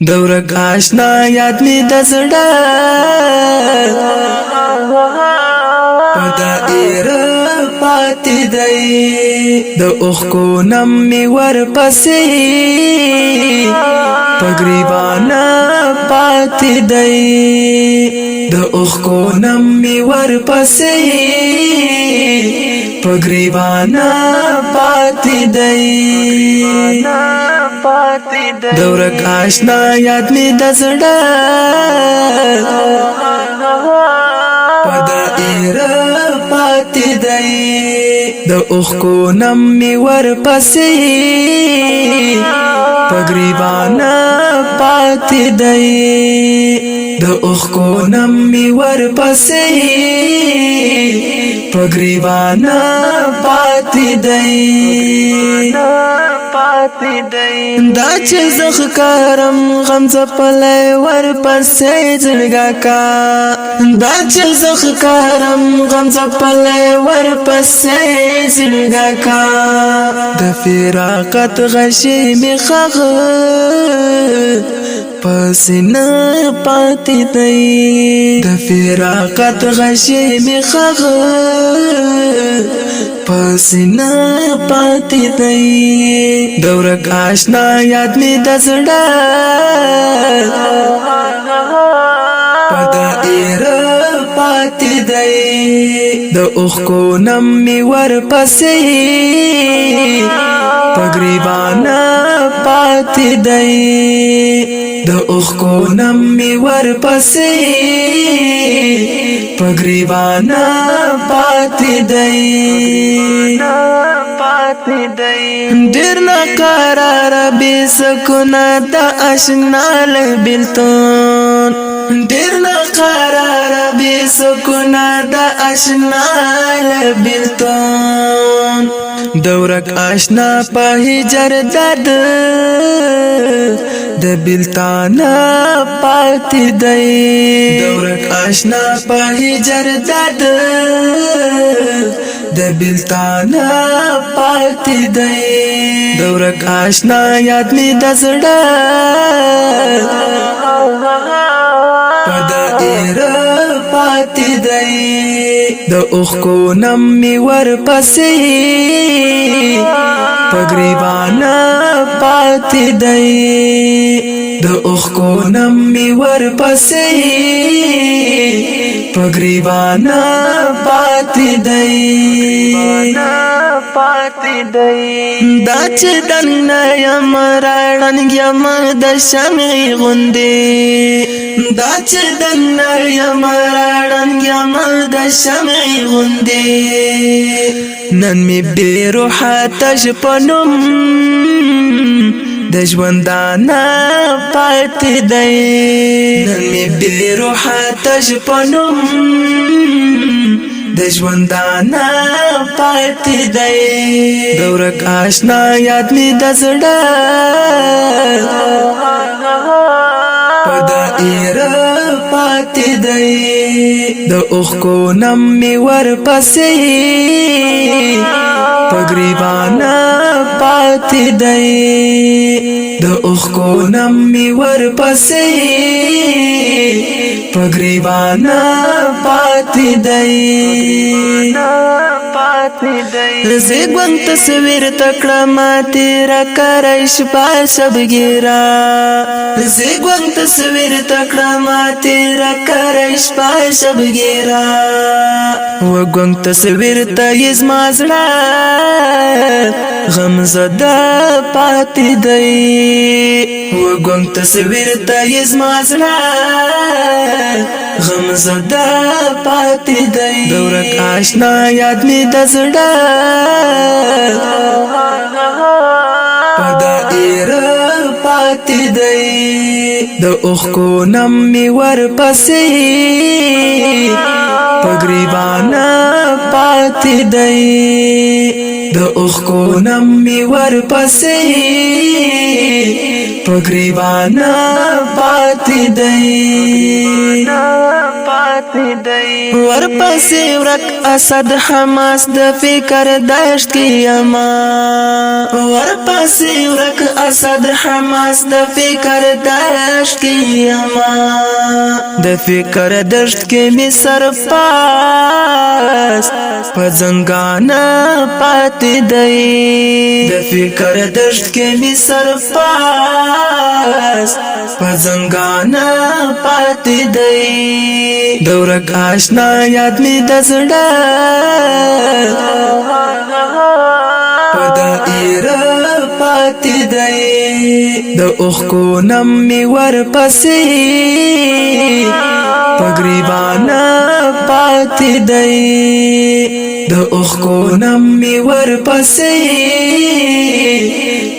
دورک آشنا یاد می دزړه پدا ایر پاتې دی د اوخکو نم می ور پسې پګریبانا پاتې دی د اوخکو نم می ور پسې پګریبانا پاتې دی دورک آشنا یاد می دزړه پدا ایر پاتې دی د اوخکو نم می ور پسې پګریبانا پاتې دی د اوخکو نم می ور پسې پګریبانا پاتې دی دا چې زخ کارم غم زپلې ور پسې زړګا کا دا چې زخ کارم غم زپلې ور پسې زړګا کا د فراقت غشي مخغ پسنا پاتې دی د فراقت غشي مخغ پسنا پاتې دی دورک آشنا یاد می دزړه پدا ایر پاتې دی د اوخکو نم می ور پسې پګریبانا پاتې دی د اوخکو نم می ور پسې پګریبانا پاتې دی ډیر ناقرار بے سکونا د آشنا له بلتون ډیر ناقرار بے سکونا د آشنا له بلتون دورک آشنا په هجر درد د بلتانا پاتې دی دورک آشنا په هجر درد د بلتانا پاتې دی دورک آشنا یاد می دزړه پدا ایر پاتې دی د اوخکو نم می ور پسې پګریبانا پاتې دی د اوخکو نم می ور پسې پګریبانا پاتې دی دا چې دنه یم راړنګ یم د شمعې غوندې دا چې دنه یم راړنګ یم د شمعې غوندې نن می بې روحه تش په نوم د ژوندانه پاتې دی نن می بې روحه تش په نوم د ژوندانه پاتې دی دورک آشنا یاد می دزړه پدا ایر پاتې دی د اوخکو نم می ور پسې پګریبانا پاتې دی د اوخکو نم می ور پسې پګریبانا پاتې دی زګون تصویر تکړه ماته را کرش په شبګیرا زګون تصویر تکړه ماته را کرش په شبګیرا وګون تصویر ته یز مازړه غم زده پاتې دی وګون تصویر ته یز مازړه غم زده پاتې دی دورک آشنا یاد می دزړه پدا ایر پاتې دی د اوخکو نم می ور پسې پګریبانا پاتې دی د اوخکو نم می ور پسې پګریبانا پاتې دی پاتې دی ورپسې ورک اسد حماس د فکر دشت کې یما ورپسې ورک اسد حماس د فکر دشت کې یما د فکر دشت کې می سر پاس په زنګانه پاتې دی د فکر دشت کې می سر پاس په زنګانه پاتې دی دورک آشنا یاد می د زړه په دایره پاتې دی د اوښکو نم می ورپسې په ګریوانه پاتې دی د اوښکو نم می ورپسې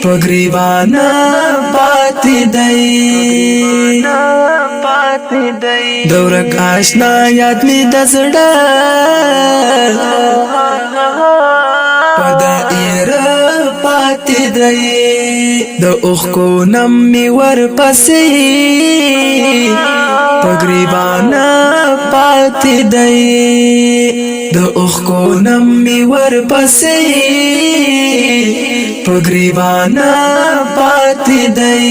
په ګریوانه پاتې دی دورک آشنا یاد می د زړه په دایره پاتې دی د اوښکو نم می ورپسې په ګریوانه پاتې دی د اوښکو نم می ورپسې په ګریوانه پاتې دی